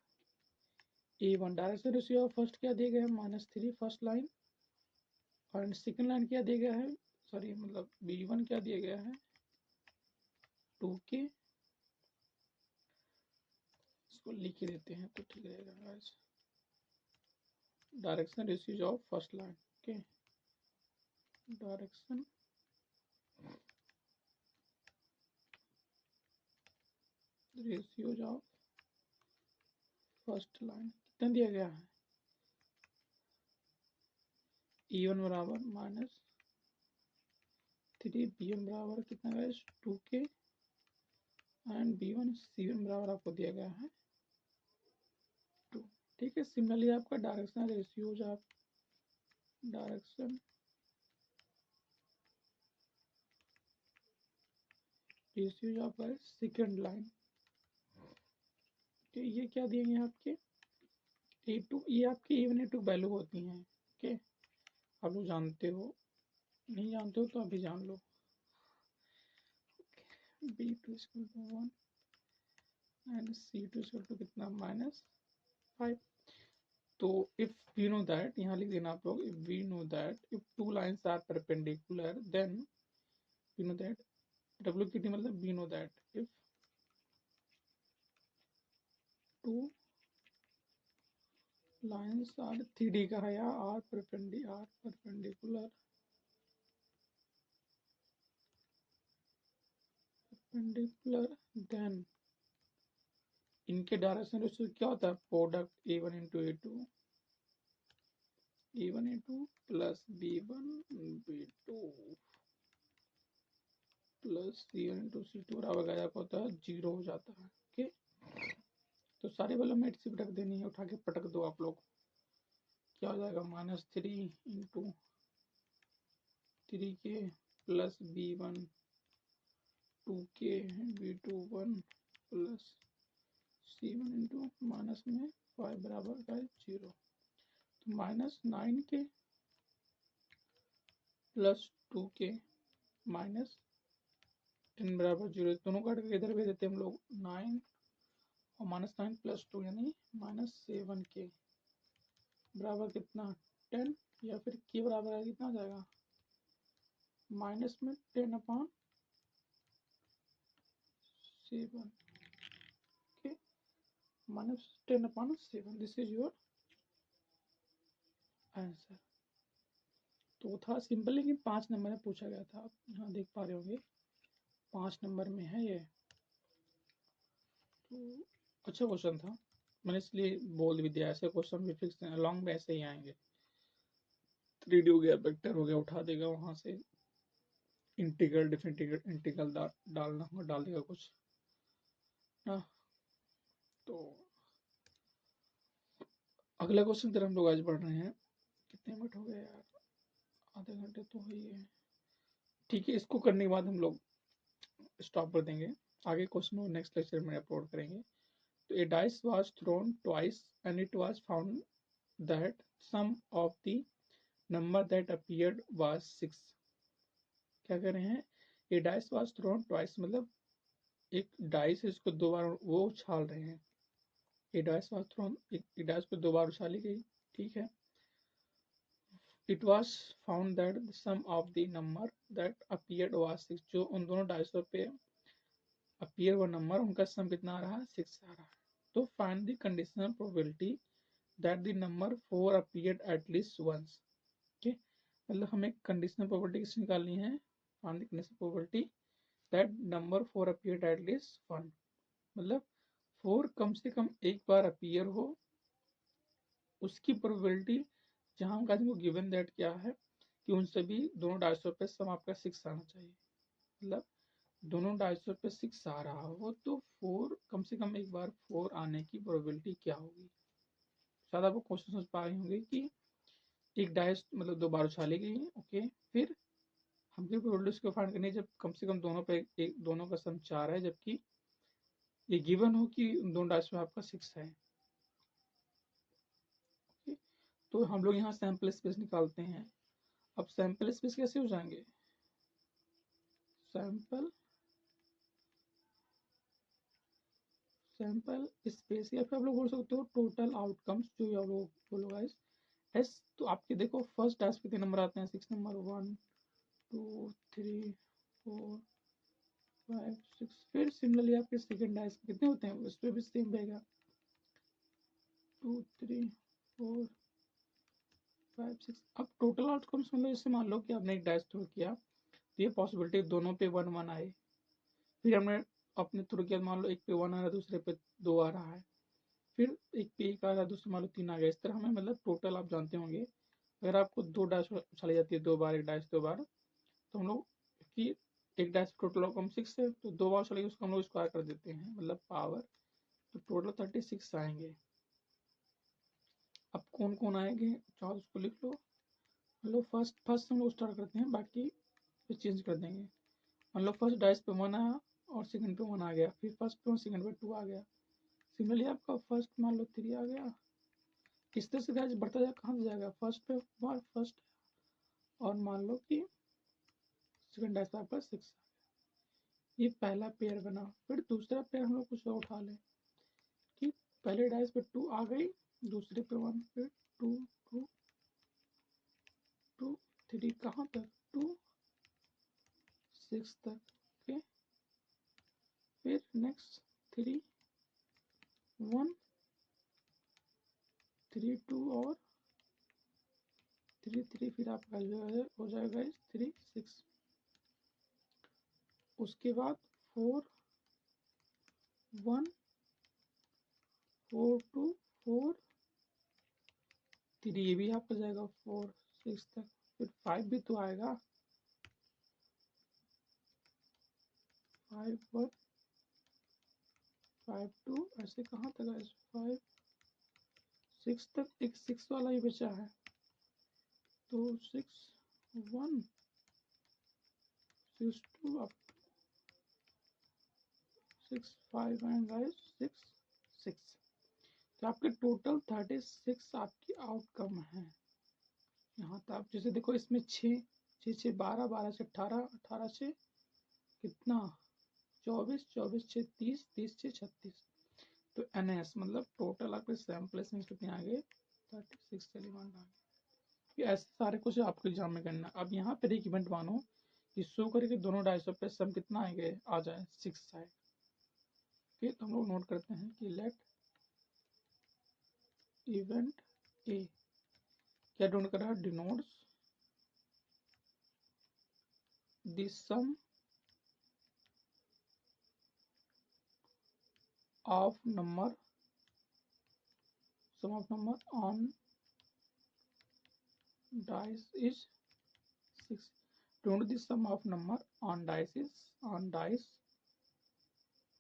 A1 direction ratio of first क्या दिया गया है -3 फर्स्ट लाइन, और सेकंड लाइन क्या दिया गया है, सॉरी मतलब B1 क्या दिया गया है 2K। इसको लिख ही देते हैं तो ठीक रहेगा guys, direction ratio of first line. Okay, direction ratio of first line कितना दिया गया है, E1 बराबर -3, B1 बराबर कितना guys 2K, and B1 C1 बराबर आपको दिया गया है 2। ठीक है, सिमिलरली आपका direction ratio of direction ratio of second line, तो ये क्या दिएंगे आपके A2, ये आपकी A1 A2 वैल्यू होती हैं। ओके, आप लोग जानते हो, नहीं जानते हो तो अभी जान लो। B2 equal to 1 and C2 equal to कितना -5। तो इफ वी नो दैट, यहाँ लिख देना आप लोग, if we know that if two lines are perpendicular then we know that, WQT मतलब we know that if two lines are 3D का है या आर परपेंडिकुलर देन इनके डायरेक्शन रेशियो क्या होता है, product A1 into A2 plus B1 B2 plus C1 into C2 बराबर गायब होता है 0 हो जाता है। ओके, तो सारे वालों में सिर्फ रख देनी है, उठा के पटक दो आप लोग, क्या हो जाएगा -3 into 3K plus B1 2K B2 1 plus C1 into minus में 5 बराबर का 0। तो -9K प्लस 2K माइनस 10 बराबर 0, दोनों काट के इधर भेज देते हैं हम लोग 9 और -9 प्लस 2 यानी -7K बराबर कितना 10, या फिर K बराबर है कितना आ जाएगा माइनस में 10/7। Okay, -10/7, this is your answer. तो वो था सिंपल, लेकिन 5 नंबर में पूछा गया था, आप यहाँ देख पा रहे होंगे 5 नंबर में है ये, तो अच्छा क्वेश्चन था, मैंने इसलिए बोल भी दिया, ऐसे क्वेश्चन भी फिक्स हैं, लॉन्ग में ऐसे ही आएंगे। 3D हो गया, वेक्टर हो गया, उठा देगा वहां से, इंटीग्रल डिफरेंट इंटीग्रल डालना होगा डाल देगा कुछ ना। तो अगला क्वेश्चन तरह हम लोग आज बढ़ रहे हैं, कितने मिनट हो गए यार, आधे घंटे तो हुई है। ठीक है, इसको करने के बाद हम लोग स्टॉप कर देंगे, आगे क्वेश्चन नेक्स्ट लेक्चर में अपलोड करेंगे। तो a dice was thrown twice and it was found that sum of the number that appeared was 6। क्या कर रहे हैं, a dice was thrown twice मतलब एक डाइस है, इसको 2 बार वो उछाल रहे हैं, ए डाइस वाज थ्रोन, एक डाइस को 2 बार उछाली गई। ठीक है, it was found that the sum of the number that appeared was 6, जो उन दोनों डाइसों पे अपीयर वो नंबर उनका सम कितना आ रहा है 6 आ रहा है। तो find the conditional probability that the number 4 appeared at least once. Okay, मतलब हमें कंडीशनल प्रोबेबिलिटी किससे निकालनी है, find the conditional probability that number 4 appeared at least 1, मतलब 4 कम से कम एक बार अपीयर हो, उसकी प्रोबेबिलिटी, जहां हमका को गिवन दैट क्या है कि उन सभी दोनों डायसों पे सम आपका 6 आना चाहिए, मतलब दोनों डायसों पे 6 आ रहा हो तो 4 कम से कम एक बार 4 आने की प्रोबेबिलिटी क्या होगी। शायद आपको क्वेश्चन समझ पा रहे होंगे कि एक डाइस मतलब 2 बार उछाली गई, ओके, फिर हमको प्रोबेबिलिटी को फाइंड करनी है जब कम से कम दोनों पे एक दोनों का सम 4 है, जबकि ये गिवन हो कि दोनों डाइस में आपका 6 है। तो हम लोग यहाँ सैंपल स्पेस निकालते हैं। अब सैंपल स्पेस कैसे हो जाएंगे, सैंपल स्पेस, या फिर आप लोग बोल सकते हो टोटल आउटकम्स, जो आप लोग बोलो गाइस एस। तो आपके देखो फर्स्ट डैश पे कितने नंबर आते हैं, 6 नंबर, 1 2 3 4 5 6। फिर सिमिलरली आपके सेकंड डैश कितने होते हैं, उस पर भी सेम रहेगा, 2 3 4 5 6। अब टोटल आउटकम्स मतलब जैसे मान लो कि आपने एक डैश थ्रो किया, तो ये पॉसिबिलिटी दोनों पे 1 1 आए। फिर हमने अपने थ्रो किया, मान लो एक पे 1 आ रहा है, दूसरे पे 2 आ रहा है, फिर एक पे 1 आ रहा है, दूसरे मान लो 3 आ गया। इस तरह हमें मतलब टोटल आप जानते होंगे, अगर आपको 2 डैश उछाली जाती है 2 बार, एक डैश 2 बार, तो हम लोग कि एक डैश टोटल आउटकम 6 है, तो 2 बार चलेगी उसको हम लोग स्क्वायर कर देते हैं, मतलब पावर, तो टोटल 36 आएंगे। अब कौन कौन आएंगे, चाहो उसको लिख लो। मतलब फर्स्ट हम लोग स्टार्ट करते हैं, बाकी फिर चेंज कर देंगे। मतलब फर्स्ट डाइस पे 1 आया और सेकंड पे 1 आ गया, फिर फर्स्ट पे और सेकंड पे 2 आ गया। सिमिलरली आपका फर्स्ट मान लो 3 आ गया। इस तरह से गाइस बढ़ता जाएगा, कहाँ से जाएगा, फर्स्ट पे बार फर्स्ट, और मान लो कि सेकंड डाइस पे आपका 6। ये पहला पेयर बना। फिर दूसरा पेयर हम लोग कुछ और उठा लें कि पहले डाइस पे 2 आ गई, दूसरे पे 1, फिर 2 2 2 3, कहाँ तक 2 6 तक। ओके, फिर नेक्स्ट 3 1 3 2 और 3 3, फिर आपका हो जाएगा 3 6। उसके बाद 4 1 4 2 4 3, ये भी आपका जाएगा 4 6 तक। फिर 5 भी तो आएगा, 5 1 5 2, ऐसे कहाँ तक है, 5 6 तक। एक 6 वाला ही बचा है, तो 6 1 6 2 अप 6 5 एंड गाइस 6 6। तो आपके टोटल 36 आपकी आउटकम है। यहाँ तक आप जैसे देखो, इसमें 6 6 6 12, 12 से 18, 18 से कितना 24, 24 से 30, 30 से 36। तो NS मतलब टोटल आपके सैंपल में कितने आ गए, 36 एलिमेंट आ गए। ऐसे सारे कुछ आपको एग्जाम में करना। अब यहाँ पर एक इवेंट मानो कि शो करके दोनों डाइसों पे सम कितना आएंगे, आ जाए 6 आए। फिर हम लोग नोट करते हैं कि लेट इवेंट ए क्या ढूंढ कर रहा है, denotes the sum of number on dice is 6. Don't the sum of number on dice is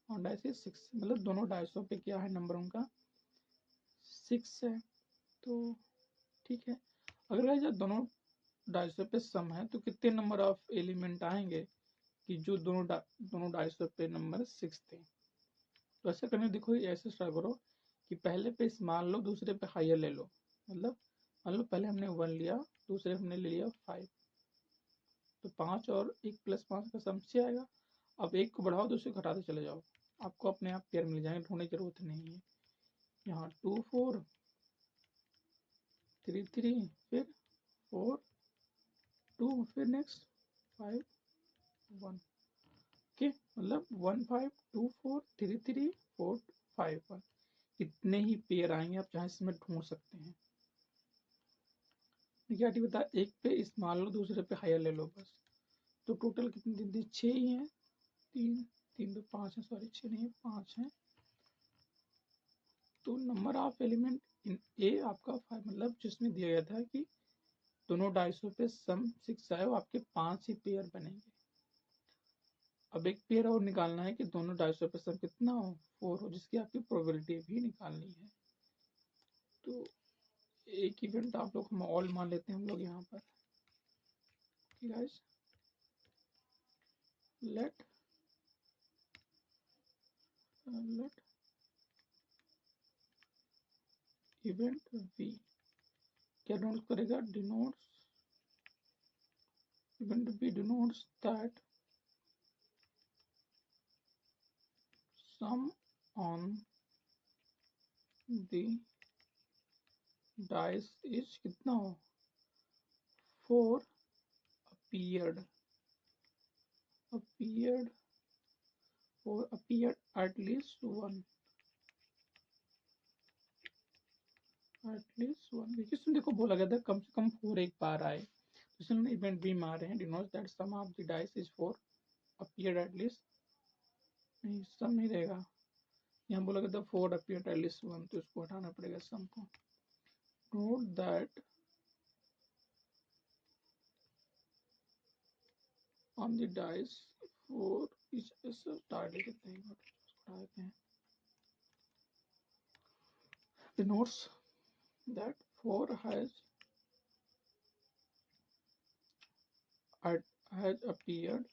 6। मतलब दोनों डाइसों पे क्या है, नंबर उनका 6 है। तो ठीक है, अगर जब दोनों डाइसों पे सम है तो कितने नंबर ऑफ एलिमेंट आएंगे, कि जो दोनों डाइसों पे नंबर 6 थे। तो ऐसा करने देखो, ऐसे ट्राई करो कि पहले पे मान लो, दूसरे पे हायर ले लो। मतलब मान लो पहले हमने 1 लिया, दूसरे हमने ले लिया 5, तो 5 और 1 + 5 का सम 6 आएगा। अब एक को बढ़ाओ, दूसरे को घटाते चले जाओ, आपको अपने आप पेयर मिल जाएंगे, ढूंढने की जरूरत नहीं है। यहाँ 2 4 3 3, फिर 4 2, फिर नेक्स्ट 5 1। ओके, मतलब 1 5 2 4 3 3 4 5 1, इतने ही पेयर आएंगे, आप चाहे इसमें ढूंढ सकते हैं। क्या बता, एक पे इस मान लो, दूसरे पे हायर ले लो बस। तो टोटल कितनी गिनती, 6 ही है, 3 3 तो 5 है, सॉरी 6 नहीं है 5 है। तो नंबर ऑफ एलिमेंट इन ए आपका 5, मतलब जिसमें दिया गया था कि दोनों डाइसों पे सम 6 आए, वो आपके 5 ही पेयर बनेंगे। अब एक पेयर और निकालना है कि दोनों डाइसों पे सम कितना हो, 4 हो, जिसकी आपकी प्रोबेबिलिटी भी निकालनी है। तो एक इवेंट आप लोग हम ऑल मान लेते हैं हम लोग यहाँ पर, गाइस लेट इवेंट वी क्या डिनोट करेगा, denotes event b denotes that sum on the dice is कितना हो, 4 appeared appeared or appeared at least one क्योंकि इसमें देखो बोला गया था कम से कम 4 एक बार आए, तो इसमें इवेंट बी मारे हैं denotes that sum of the dice is 4 appeared at least, नहीं सम नहीं रहेगा, यहाँ बोला गया था 4 appeared at least one, तो इसको हटाना पड़ेगा सम को। Note that on the dice 4 is ऐसा स्टार्ट लिखते हैं, denotes that 4 has appeared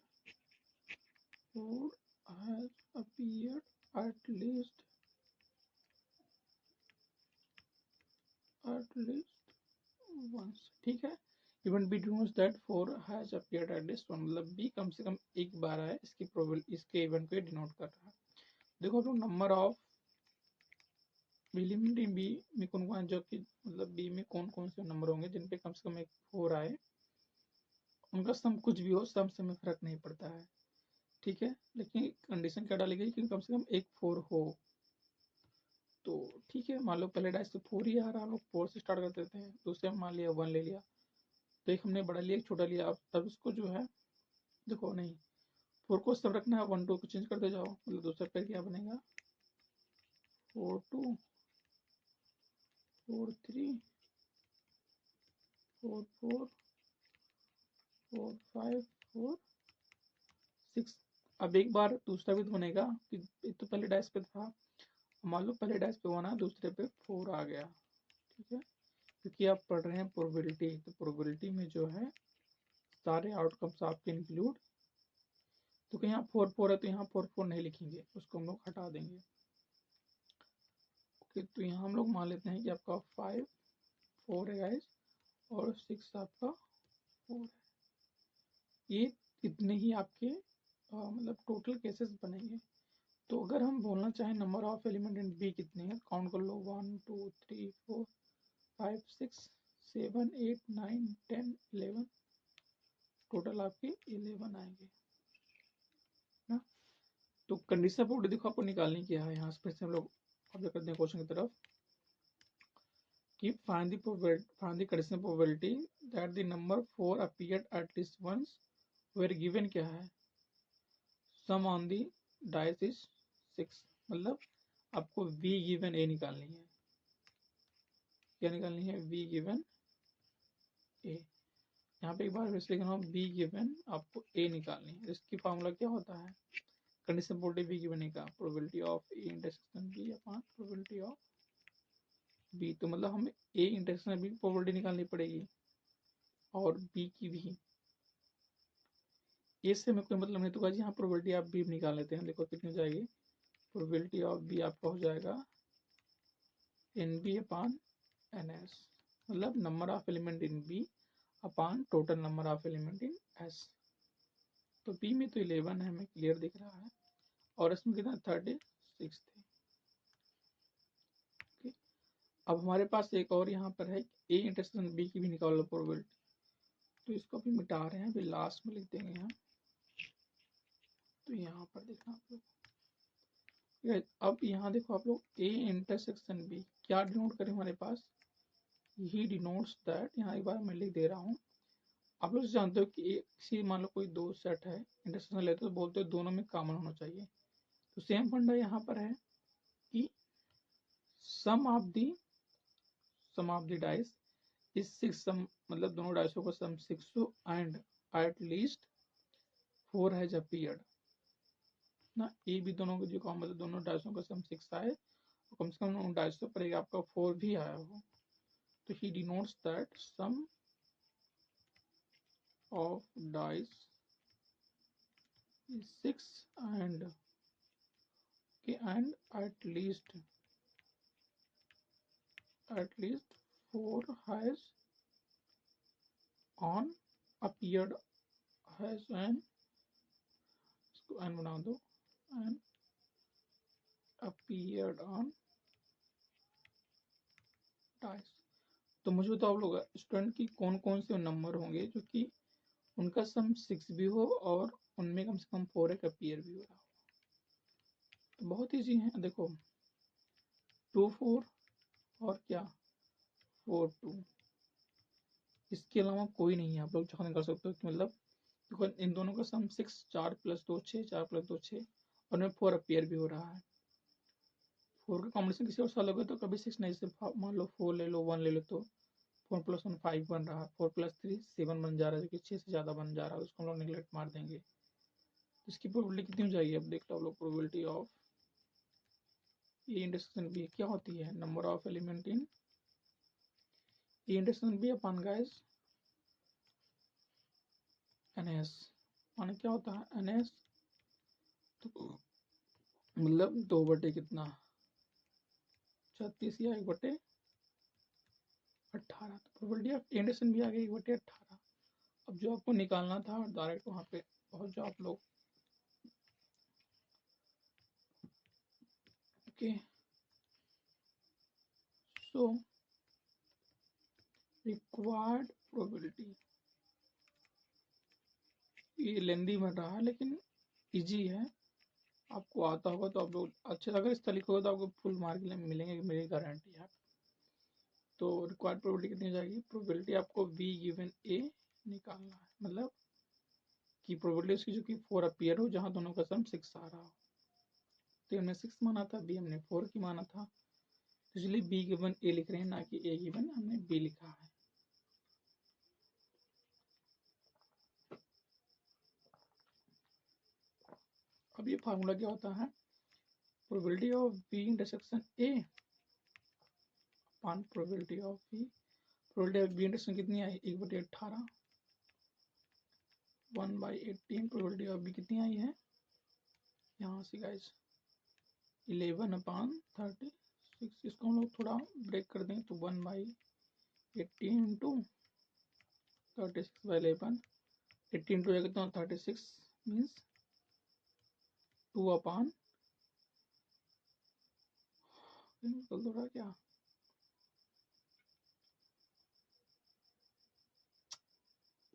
4 has appeared at least once, ठीक है। Event b denotes that 4 has appeared at least one, मतलब बी कम से कम एक बार आया, इसकी प्रोबेबिलिटी इसके इवेंट को डिनोट कर रहा है। देखो तो number of element in b में कौन कौन, जो कि मतलब बी में कौन कौन से नंबर होंगे जिन पे कम से कम एक 4 आए, उनका सम कुछ भी हो, सम से में फर्क नहीं पड़ता है, ठीक है। लेकिन कंडीशन क्या डाली गई कि कम से कम एक 4 हो, तो ठीक है। मान लो पहले डाइस तो 4 ही आ रहा, हम लोग 4 से स्टार्ट कर देते हैं, दूसरे में मान लिया 1 ले लिया, तो एक हमने बड़ा लिया एक छोटा लिया, तब इसको जो है देखो नहीं 4 को सब रखना है, 1 2 को चेंज करते जाओ, मतलब दूसरा पेड़ क्या बनेगा 4 2 4 3 4 4 4 5 4 6। अब एक बार दूसरा भी तो बनेगा कि तो पहले डाइस पे था, मान लो पहले डाइस पे 1 आया, दूसरे पे 4 आ गया, ठीक है। क्योंकि आप पढ़ रहे हैं प्रोबेबिलिटी, तो प्रोबेबिलिटी में जो है सारे आउटकम्स आपके इंक्लूड, तो कहीं यहाँ 4 4 है तो यहाँ 4 4 नहीं लिखेंगे, उसको हम लोग हटा देंगे। ओके, तो यहाँ हम लोग मान लेते हैं कि आपका 5 4 है गाइस, और 6 आपका 4 है। ये इतने ही आपके मतलब टोटल केसेस बनेंगे। तो अगर हम बोलना चाहें number of element in b कितने हैं, काउंट कर लो 1 2 3 4 5 6 7 8 9 10 11, टोटल आपके 11 आएंगे ना। तो कंडीशन प्रोबेबिलिटी देखो आपको निकालनी क्या है, यहाँ से फिर से हम लोग ऑब्जर्व करते हैं क्वेश्चन की तरफ कि find the condition probability that the number 4 appeared at least once where given क्या है, sum on the dice is 6, मतलब आपको वी गिवन ए निकालनी है, क्या निकालनी है, वी गिवन ए। यहाँ पे एक बार फिर से लिख रहा हूँ, बी गिवन आपको ए निकालनी है, इसकी फॉर्मूला क्या होता है, condition probability b given a का probability of a intersection b upon probability of b, तो मतलब हमें ए इंटरसेक्शन बी की प्रोबेबिलिटी निकालनी पड़ेगी और बी की भी। ए से हमें कोई मतलब नहीं, तो यहाँ प्रोबेबिलिटी आप बी निकाल लेते हैं, देखो कितनी जाएगी, प्रोबेबिलिटी ऑफ बी आपका हो जाएगा n B upon n S, मतलब number of element in B upon total number of element in S. तो बी में तो 11 है, हमें क्लियर दिख रहा है, और इसमें कितना 36 थे। okay? अब हमारे पास एक और यहाँ पर है, ए इंटरसेक्शन बी की भी निकाल लो प्रोबेबिलिटी, तो इसको भी मिटा रहे हैं, अभी लास्ट में लिख देंगे यहाँ। तो यहाँ पर देखना आप लोग, अब यहाँ देखो आप लोग ए इंटरसेक्शन बी क्या डिनोट करें हमारे पास, ही डिनोट्स दैट, यहाँ एक बार मैं लिख दे रहा हूँ। आप लोग जानते हो कि किसी मान लो कोई दो सेट है, इंटरसेक्शन लेते तो बोलते हो दोनों में कॉमन होना चाहिए, तो सेम फंडा यहाँ पर है कि सम ऑफ द डाइस इस 6, सम मतलब दोनों डाइसों का सम 6 हो, and at least 4 has appeared ना, ये भी दोनों जो कॉमन मतलब दोनों डाइसों का सम 6 आए, तो कम से कम उन डाइसों पर एक आपका 4 भी आया हो, तो he denotes that sum of dice is 6 and okay, and at least 4 has on appeared has N, इसको एन बना दो, एन अपीयर्ड ऑन डाइस। तो मुझे बताओ आप लोग स्टूडेंट की कौन कौन से नंबर होंगे जो कि उनका सम 6 भी हो और उनमें कम से कम 4 एक अपीयर भी हो रहा हो। तो बहुत ईजी है, देखो 2 4 और क्या 4 2, इसके अलावा कोई नहीं है। आप लोग चाहे कर सकते हो कि मतलब देखो इन दोनों का सम 6, 4 + 2 6, 4 + 2 6 और उनमें 4 अपीयर भी हो रहा है। 4 का कॉम्बिनेशन किसी और साल होगा तो कभी 6 नहीं, सिर्फ मान लो 4 ले लो, 1 ले लो, तो 4 + 1 5 बन रहा है, 4 + 3 7 बन जा रहा है, जो कि 6 से ज़्यादा बन जा रहा है, उसको हम लोग नेगलेक्ट मार देंगे। इसकी प्रोबेबिलिटी कितनी हो जाएगी, अब देख लो आप लोग। Probability of a intersection b क्या होती है, number of element in a intersection b upon guys NS, माने क्या होता है NS, तो मतलब 2 बटे कितना 36 या 1/18। तो प्रोबेबिलिटी ऑफ इंटरसेक्शन भी आ गई 1/18। अब जो आपको निकालना था डायरेक्ट वहां पे पहुंच जाओ आप लोग। ओके, सो रिक्वायर्ड प्रोबेबिलिटी, ये लेंदी बन रहा है लेकिन इजी है, आपको आता होगा तो आप लोग अच्छे, अगर इस तरीके हो तो आपको फुल मार्क मिलेंगे, मेरी गारंटी है। तो रिक्वायर्ड प्रोबेबिलिटी कितनी हो जाएगी, प्रोबेबिलिटी आपको बी गिवन ए निकालना है, मतलब कि प्रोबेबिलिटी उसकी जो कि 4 अपीयर हो जहां दोनों का सम 6 आ रहा हो। तो हमने 6 माना था, बी हमने 4 की माना था, तो इसलिए बी गिवन ए लिख रहे हैं, ना कि ए गिवन हमने बी लिखा है। अब ये फार्मूला क्या होता है, probability of b intersection a upon probability of b, probability of b intersection कितनी आई 1/18, 1/18। प्रोबेबिलिटी ऑफ बी कितनी आई है यहाँ से गाइस 11/36। इसको हम लोग थोड़ा ब्रेक कर दें तो 1/18 इंटू 36/11, 80 इंटू कितना 36 मीन्स 2/, निकल दो रहा क्या,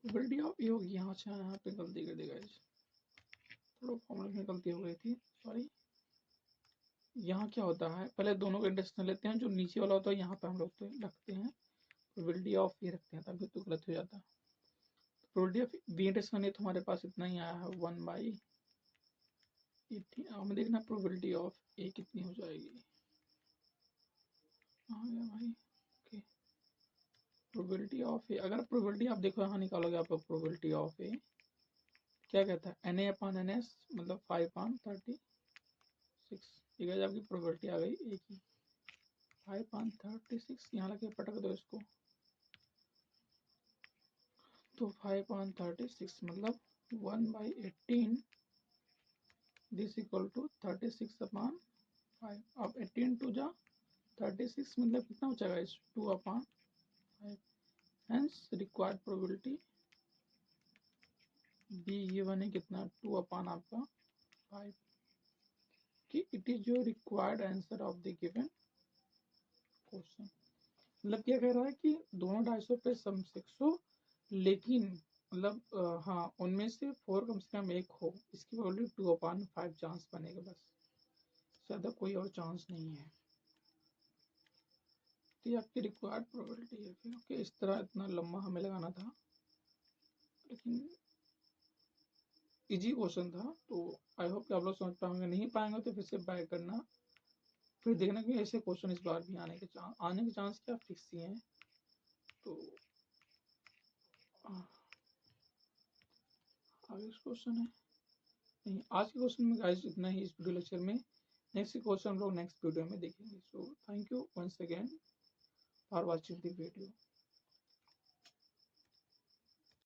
प्रोबेबिलिटी ऑफ ए होगी, यहाँ से यहाँ पे गलती कर देगा, थोड़ा फॉर्मूला में गलती हो गई थी, सॉरी। यहाँ क्या होता है, पहले दोनों का इंटरसेक्शन लेते हैं, जो नीचे वाला होता है यहाँ पे हम लोग तो रखते हैं प्रोबेबिलिटी ऑफ ए रखते हैं, तभी तो गलत हो जाता है। प्रोबेबिलिटी ऑफ बी इंटरसेक्शन तो हमारे पास इतना ही आया है 1/18। हमें देखना प्रोबेबिलिटी ऑफ ए कितनी हो जाएगी, आ गया भाई। ओके, प्रोबेबिलिटी ऑफ ए, अगर प्रोबेबिलिटी आप देखो यहाँ निकालोगे आप प्रोबेबिलिटी ऑफ ए क्या कहता है Na/NS मतलब 5/36, ठीक है, आपकी प्रोबेबिलिटी आ गई ए की 5/36। यहाँ लगे पटक दो इसको, तो 5/36 मतलब 1/18 दिस इक्वल टू 36/5। अब 18 टू जा 36 मतलब कितना हो जाएगा इस 2/5, hence required probability b given है कितना 2/, आपका 5, कि it is your required answer of the given question. मतलब क्या कह रहा है कि दोनों 250 पे सम 6 हो, लेकिन मतलब हाँ उनमें से 4 कम से कम एक हो, इसकी प्रोबेबिलिटी 2/5 चांस बनेगा, बस ज़्यादा कोई और चांस नहीं है। तो ये आपकी रिक्वायर्ड प्रोबेबिलिटी है। फिर ओके, इस तरह इतना लंबा हमें लगाना था, लेकिन इजी क्वेश्चन था, तो आई होप कि आप लोग समझ पाएंगे, नहीं पाएंगे तो फिर से बैक करना, फिर देखना कि ऐसे क्वेश्चन इस बार भी आने के चांस क्या फिक्स ही हैं। तो आगे क्वेश्चन है नहीं, आज के क्वेश्चन में गाइस इतना ही इस वीडियो लेक्चर में। नेक्स्ट क्वेश्चन हम लोग नेक्स्ट वीडियो में देखेंगे। So thank you once again for watching the video.